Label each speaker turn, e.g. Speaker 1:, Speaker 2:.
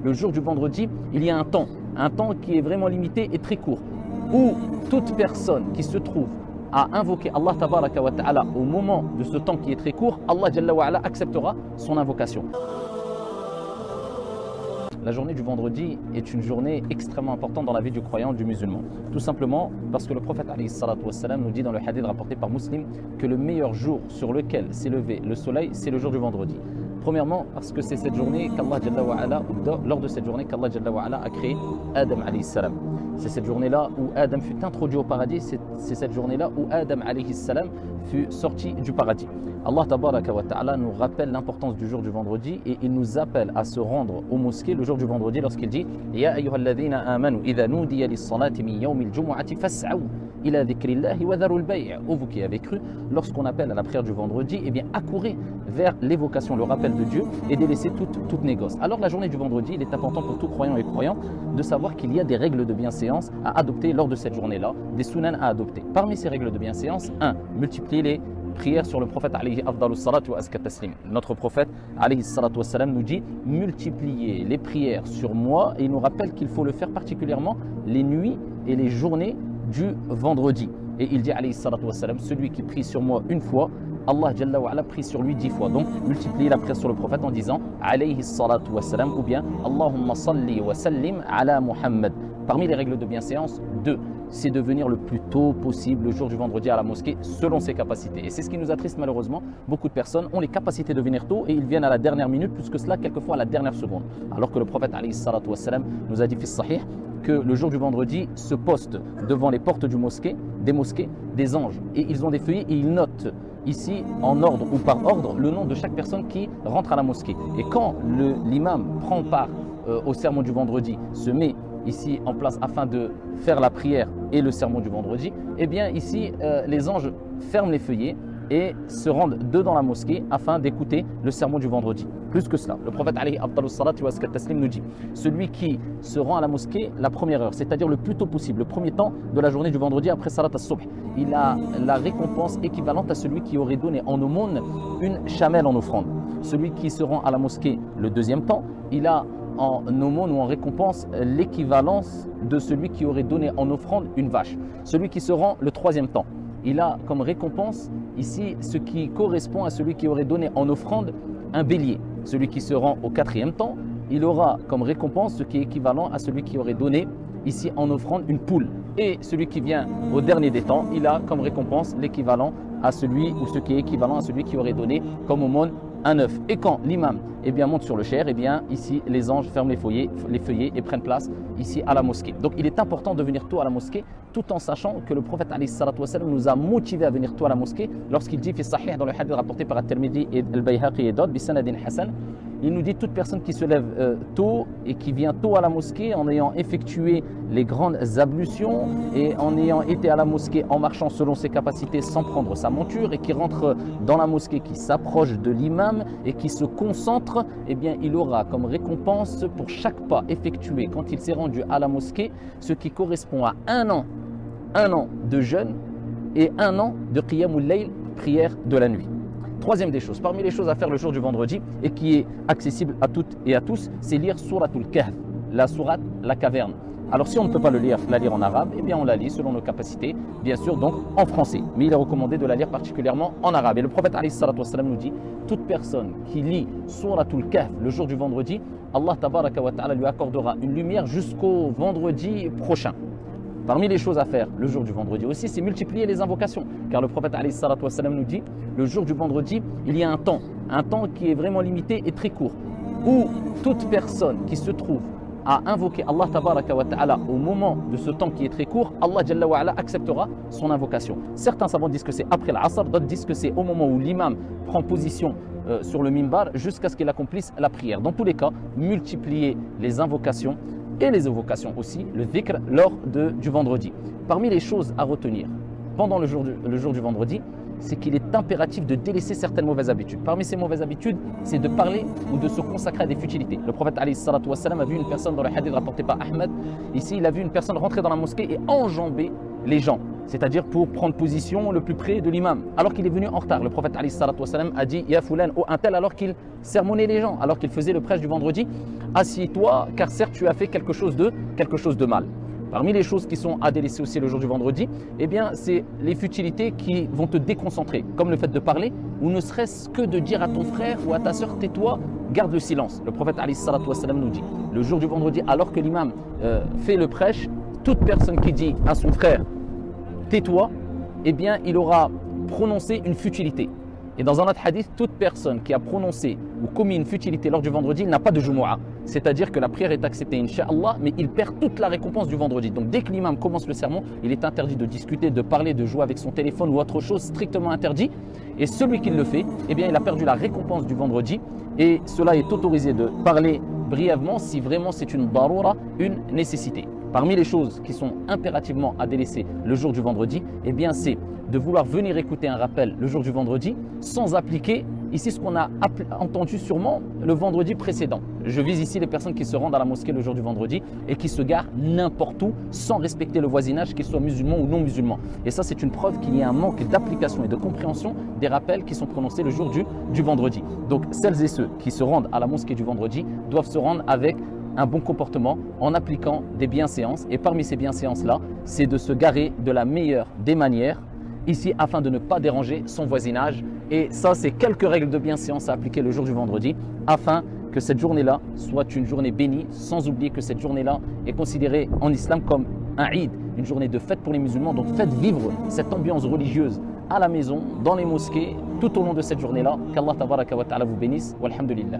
Speaker 1: le jour du vendredi, il y a un temps qui est vraiment limité et très court, où toute personne qui se trouve à invoquer Allah tabaraka wa ta'ala au moment de ce temps qui est très court, Allah jalla wa ala acceptera son invocation. La journée du vendredi est une journée extrêmement importante dans la vie du croyant, du musulman. Tout simplement parce que le prophète alayhi salatu wassalam nous dit dans le hadith rapporté par Muslim que le meilleur jour sur lequel s'est levé le soleil, c'est le jour du vendredi. Premièrement, parce que c'est cette journée qu'Allah Jalla wa Ala, lors de cette journée qu'Allah Jalla wa Ala a créé Adam alayhi salam. C'est cette journée-là où Adam fut introduit au paradis, c'est cette journée-là où Adam alayhi salam fut sorti du paradis. Allah tabaraka wa ta'ala nous rappelle l'importance du jour du vendredi et il nous appelle à se rendre aux mosquées le jour du vendredi lorsqu'il dit Ya ayyuhalladhina amanu idha nudiya lis-salati min yawmil jumu'ati fas'aw ila dhikrillahi wa dharul bay'. Ô vous qui avez cru, lorsqu'on appelle à la prière du vendredi, eh bien accourez vers l'évocation, le rappel de Dieu et délaissez toute négoce. Alors la journée du vendredi, il est important pour tout croyant et croyant de savoir qu'il y a des règles de bienséance à adopter lors de cette journée-là, des sunan à adopter. Parmi ces règles de bienséance, 1. Multiplier les prières sur le prophète alayhi afdalus salatu wa azka taslim. Notre prophète alayhi salatu wassalam nous dit multiplier les prières sur moi et il nous rappelle qu'il faut le faire particulièrement les nuits et les journées du vendredi. Et il dit alayhi salatu wassalam, celui qui prie sur moi une fois, Allah Jalla wa Ala prie sur lui 10 fois. Donc multiplier la prière sur le prophète en disant alayhi salatu wassalam ou bien Allahumma salli wa sallim ala Muhammad. Parmi les règles de bienséance, 2. C'est de venir le plus tôt possible le jour du vendredi à la mosquée selon ses capacités. Et c'est ce qui nous attriste malheureusement. Beaucoup de personnes ont les capacités de venir tôt et ils viennent à la dernière minute, plus que cela, quelquefois à la dernière seconde. Alors que le prophète alayhi salatu wassalam nous a dit fi sahih que le jour du vendredi se postent devant les portes des mosquées, des anges. Et ils ont des feuillets et ils notent ici en ordre ou par ordre le nom de chaque personne qui rentre à la mosquée. Et quand l'imam prend part au sermon du vendredi, se met ici en place afin de faire la prière et le sermon du vendredi, eh bien ici les anges ferment les feuillets et se rendent dans la mosquée afin d'écouter le sermon du vendredi. Plus que cela, le prophète alayhi afdalus salati wa azka taslim nous dit celui qui se rend à la mosquée la première heure, c'est-à-dire le plus tôt possible, le premier temps de la journée du vendredi après salat as-subh, il a la récompense équivalente à celui qui aurait donné en aumône une chamelle en offrande. Celui qui se rend à la mosquée le deuxième temps, il a en aumône ou en récompense l'équivalence de celui qui aurait donné en offrande une vache. Celui qui se rend le troisième temps, il a comme récompense ici ce qui correspond à celui qui aurait donné en offrande un bélier. Celui qui se rend au quatrième temps, il aura comme récompense ce qui est équivalent à celui qui aurait donné ici en offrande une poule. Et celui qui vient au dernier des temps, il a comme récompense l'équivalent à celui ou ce qui est équivalent à celui qui aurait donné comme aumône un œuf. Et quand l'imam monte sur le chair, ici les anges ferment les feuillets et prennent place ici à la mosquée. Donc il est important de venir tôt à la mosquée tout en sachant que le prophète alayhi salatu wassalam nous a motivés à venir tôt à la mosquée lorsqu'il dit fi sahih dans le hadith rapporté par At-Tirmidhi et Al-Bayhaqi et d'autres bisanadin hasan. Il nous dit toute personne qui se lève tôt et qui vient tôt à la mosquée en ayant effectué les grandes ablutions et en ayant été à la mosquée en marchant selon ses capacités sans prendre sa monture et qui rentre dans la mosquée, qui s'approche de l'imam et qui se concentre, eh bien il aura comme récompense pour chaque pas effectué quand il s'est rendu à la mosquée ce qui correspond à un an de jeûne et un an de qiyamul layl, prière de la nuit. Troisième des choses, parmi les choses à faire le jour du vendredi et qui est accessible à toutes et à tous, c'est lire Suratul Kahf, la sourate, la caverne. Alors si on ne peut pas la lire en arabe, eh bien on la lit selon nos capacités, bien sûr donc en français. Mais il est recommandé de la lire particulièrement en arabe. Et le prophète alayhi salatu wassalam nous dit, toute personne qui lit Suratul Kahf le jour du vendredi, Allah tabaraka wa ta'ala lui accordera une lumière jusqu'au vendredi prochain. Parmi les choses à faire le jour du vendredi aussi, c'est multiplier les invocations. Car le prophète alayhi salatu wassalam nous dit, le jour du vendredi, il y a un temps qui est vraiment limité et très court, où toute personne qui se trouve à invoquer Allah tabaraka wa ta'ala au moment de ce temps qui est très court, Allah Jalla wa Ala acceptera son invocation. Certains savants disent que c'est après l'Asr, d'autres disent que c'est au moment où l'imam prend position sur le mimbar jusqu'à ce qu'il accomplisse la prière. Dans tous les cas, multiplier les invocations et les évocations aussi, le dhikr lors du vendredi. Parmi les choses à retenir pendant le jour du vendredi, c'est qu'il est impératif de délaisser certaines mauvaises habitudes. Parmi ces mauvaises habitudes, c'est de parler ou de se consacrer à des futilités. Le prophète alayhi salatu wassalam a vu une personne dans le hadith rapporté par Ahmed. Ici, il a vu une personne rentrer dans la mosquée et enjamber les gens. c'est-à-dire pour prendre position le plus près de l'imam, alors qu'il est venu en retard. Le prophète alayhi salatu wassalam a dit Ya Fulan, oh un tel, alors qu'il sermonnait les gens, alors qu'il faisait le prêche du vendredi, assieds-toi, car certes tu as fait quelque chose de mal. Parmi les choses qui sont à délaisser aussi le jour du vendredi, eh bien, c'est les futilités qui vont te déconcentrer, comme le fait de parler, ou ne serait-ce que de dire à ton frère ou à ta sœur, tais-toi, garde le silence. Le prophète alayhi salatu wassalam nous dit, le jour du vendredi, alors que l'imam fait le prêche, toute personne qui dit à son frère, tais-toi, eh bien, il aura prononcé une futilité. Et dans un autre hadith, toute personne qui a prononcé ou commis une futilité lors du vendredi, il n'a pas de Jumu'ah. C'est-à-dire que la prière est acceptée, Inch'Allah, mais il perd toute la récompense du vendredi. Donc dès que l'imam commence le sermon, il est interdit de discuter, de parler, de jouer avec son téléphone ou autre chose, strictement interdit. Et celui qui le fait, eh bien, il a perdu la récompense du vendredi. Et cela est autorisé de parler brièvement si vraiment c'est une darura, une nécessité. Parmi les choses qui sont impérativement à délaisser le jour du vendredi, eh bien c'est de vouloir venir écouter un rappel le jour du vendredi sans appliquer ici ce qu'on a entendu sûrement le vendredi précédent. Je vise ici les personnes qui se rendent à la mosquée le jour du vendredi et qui se garent n'importe où sans respecter le voisinage, qu'ils soient musulmans ou non musulmans. Et ça, c'est une preuve qu'il y a un manque d'application et de compréhension des rappels qui sont prononcés le jour du vendredi. Donc celles et ceux qui se rendent à la mosquée du vendredi doivent se rendre avec un bon comportement en appliquant des bienséances. Et parmi ces bienséances-là, c'est de se garer de la meilleure des manières ici afin de ne pas déranger son voisinage. Et ça, c'est quelques règles de bienséance à appliquer le jour du vendredi afin que cette journée-là soit une journée bénie, sans oublier que cette journée-là est considérée en islam comme un Eid, une journée de fête pour les musulmans. Donc faites vivre cette ambiance religieuse à la maison, dans les mosquées, tout au long de cette journée-là. Qu'Allah tabaraka wa ta'ala vous bénisse. Walhamdulillah.